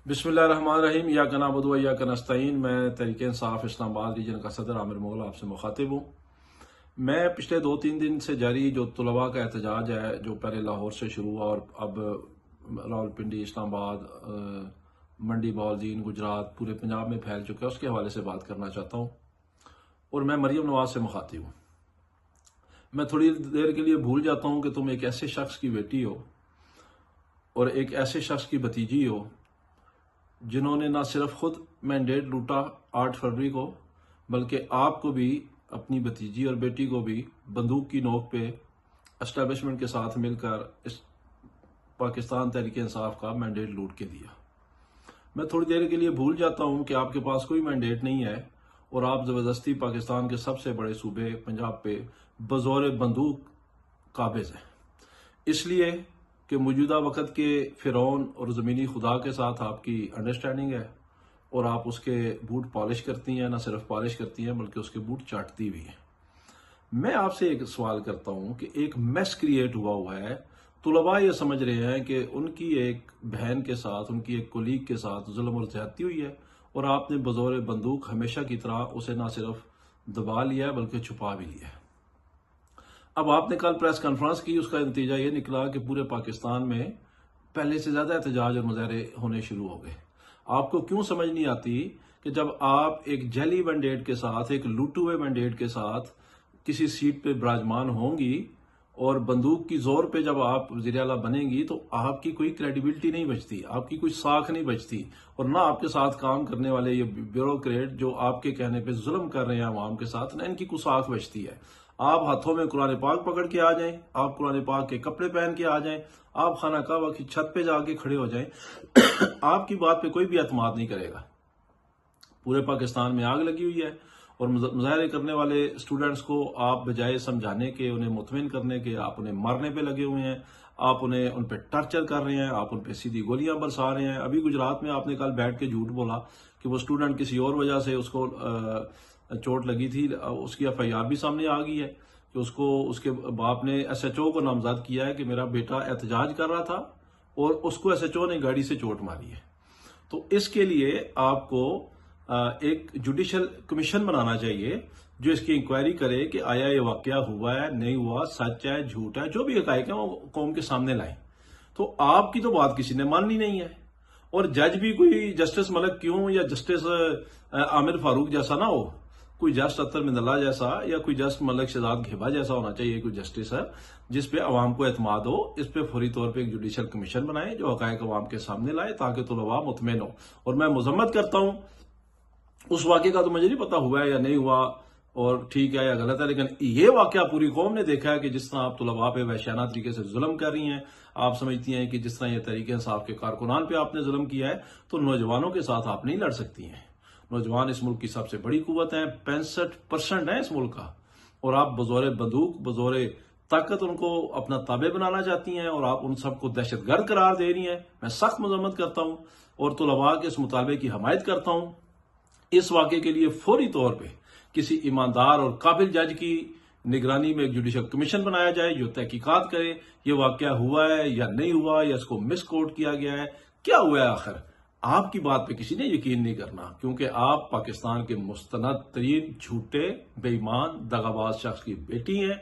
बिस्मिल्लाहिर्रहमानिर्रहीम। या कनाबुदु व या कनस्तईन। मैं तहरीक इंसाफ इस्लामाबाद रीजन का सदर आमिर मुगल आपसे मुखातिब हूँ। मैं पिछले 2-3 दिन से जारी जो तुलबा का एहतजाज है, जो पहले लाहौर से शुरू हुआ और अब रावलपिंडी, इस्लामाबाद, मंडी बहाउद्दीन, गुजरात, पूरे पंजाब में फैल चुका है, उसके हवाले से बात करना चाहता हूँ। और मैं मरियम नवाज से मुखातिब हूँ। मैं थोड़ी देर के लिए भूल जाता हूँ कि तुम एक ऐसे शख्स की बेटी हो और एक ऐसे शख्स की भतीजी हो जिन्होंने ना सिर्फ खुद मैंडेट लूटा 8 फरवरी को, बल्कि आपको भी, अपनी भतीजी और बेटी को भी बंदूक की नोक पे एस्टेब्लिशमेंट के साथ मिलकर इस पाकिस्तान तहरीक इंसाफ का मैंडेट लूट के दिया। मैं थोड़ी देर के लिए भूल जाता हूं कि आपके पास कोई मैंडेट नहीं है और आप जबरदस्ती पाकिस्तान के सबसे बड़े सूबे पंजाब पे बजौर बंदूक काबिज हैं, इसलिए कि मौजूदा वक़्त के फिरौन और ज़मीनी खुदा के साथ आपकी अंडरस्टैंडिंग है और आप उसके बूट पॉलिश करती हैं। ना सिर्फ पॉलिश करती हैं बल्कि उसके बूट चाटती भी हैं। मैं आपसे एक सवाल करता हूं कि एक मैस क्रिएट हुआ है। तुलबा ये समझ रहे हैं कि उनकी एक बहन के साथ, उनकी एक कोलीग के साथ जुल्म और ज्यादती हुई है और आपने बजौर बंदूक हमेशा की तरह उसे ना सिर्फ दबा लिया बल्कि छुपा भी लिया। अब आपने कल प्रेस कॉन्फ्रेंस की, उसका नतीजा ये निकला कि पूरे पाकिस्तान में पहले से ज्यादा एहतजाज और मुजाहरे होने शुरू हो गए। आपको क्यों समझ नहीं आती कि जब आप एक जैली मैंडेट के साथ, एक लूटे हुए मैंडेट के साथ किसी सीट पे विराजमान होंगी और बंदूक की जोर पे जब आप वज़ीर आला बनेंगी तो आपकी कोई क्रेडिबिलिटी नहीं बचती, आपकी कोई साख नहीं बचती और ना आपके साथ काम करने वाले ये ब्यूरोक्रेट जो आपके कहने पे जुल्म कर रहे हैं अवाम के साथ, ना इनकी कोई साख बचती है। आप हाथों में कुरान पाक पकड़ के आ जाएं, आप कुरान पाक के कपड़े पहन के आ जाएं, आप खाना काबा की छत पे जाके खड़े हो जाएं, आपकी बात पे कोई भी एतमाद नहीं करेगा। पूरे पाकिस्तान में आग लगी हुई है और मुजाहरे करने वाले स्टूडेंट्स को आप बजाय समझाने के, उन्हें मुतमिन करने के, आप उन्हें मारने पे लगे हुए हैं, आप उन्हें उन पे टर्चर कर रहे हैं, आप उन पे सीधी गोलियां बरसा रहे हैं। अभी गुजरात में आपने कल बैठ के झूठ बोला कि वो स्टूडेंट किसी और वजह से उसको चोट लगी थी, उसकी FIR भी सामने आ गई है कि उसको, उसके बाप ने SHO को नामजद किया है कि मेरा बेटा एहतजाज कर रहा था और उसको SHO ने गाड़ी से चोट मारी है। तो इसके लिए आपको एक जुडिशल कमीशन बनाना चाहिए जो इसकी इंक्वायरी करे कि आया ये वाकया हुआ है, नहीं हुआ, सच है, झूठ है, जो भी हकायक है वो कौम के सामने लाए। तो आपकी तो बात किसी ने माननी नहीं है और जज भी कोई जस्टिस मलिक क्यों या जस्टिस आमिर फारूक जैसा ना हो, कोई जस्ट अतर मिंदला जैसा या कोई जस्ट मलिक शहजाद घेबा जैसा होना चाहिए कोई जस्टिस है जिसपे अवाम को एतमाद हो। इस पे फौरी तौर पे एक जुडिशल कमीशन बनाए जो हकायक अवाम के सामने लाए ताकि तुलबा मुतमिन हो। और मैं मजम्मत करता हूं, उस वाक़े का तो मुझे नहीं पता हुआ है या नहीं हुआ और ठीक है या गलत है, लेकिन ये वाकया पूरी कौम ने देखा है कि जिस तरह आप तुलबा पे वहशाना तरीके से जुल्म कर रही हैं। आप समझती हैं कि जिस तरह ये तहरीक इंसाफ के कारकुनान पे आपने जुल्म किया है तो नौजवानों के साथ आप नहीं लड़ सकती हैं। नौजवान इस मुल्क की सबसे बड़ी कुव्वत है, 65% है इस मुल्क का, और आप बजौरे बंदूक, बजौरे ताकत उनको अपना ताबे बनाना चाहती हैं और आप उन सबको दहशतगर्द करार दे रही हैं। मैं सख्त मजम्मत करता हूं और तुलबा के इस मुतालबे की हमायत करता हूं। इस वाक़े के लिए फौरी तौर पे किसी ईमानदार और काबिल जज की निगरानी में एक जुडिशल कमीशन बनाया जाए जो तहकीकात करे ये वाकया हुआ है या नहीं हुआ, या इसको मिस कोट किया गया है, क्या हुआ है आखिर। आपकी बात पे किसी ने यकीन नहीं करना क्योंकि आप पाकिस्तान के मुस्तनद तरीन झूठे, बेईमान, दगाबाज शख्स की बेटी हैं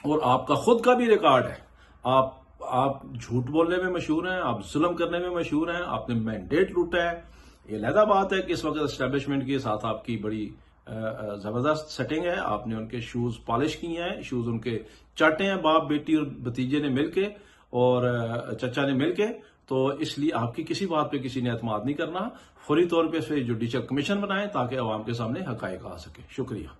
और आपका खुद का भी रिकॉर्ड है। आप झूठ बोलने में मशहूर हैं, आप जुल्म करने में मशहूर हैं, आपने मैंडेट लूटा है। ये लहदा बात है कि इस वक्त एस्टेब्लिशमेंट के साथ आपकी बड़ी जबरदस्त सेटिंग है। आपने उनके शूज पॉलिश किए हैं, शूज उनके चाटे हैं, बाप, बेटी और भतीजे ने मिलके और चचा ने मिलके। तो इसलिए आपकी किसी बात पे किसी ने एतमाद नहीं करना। फौरी तौर पे इस पे जुडिशल कमीशन बनाएं ताकि अवाम के सामने हकायक आ सके। शुक्रिया।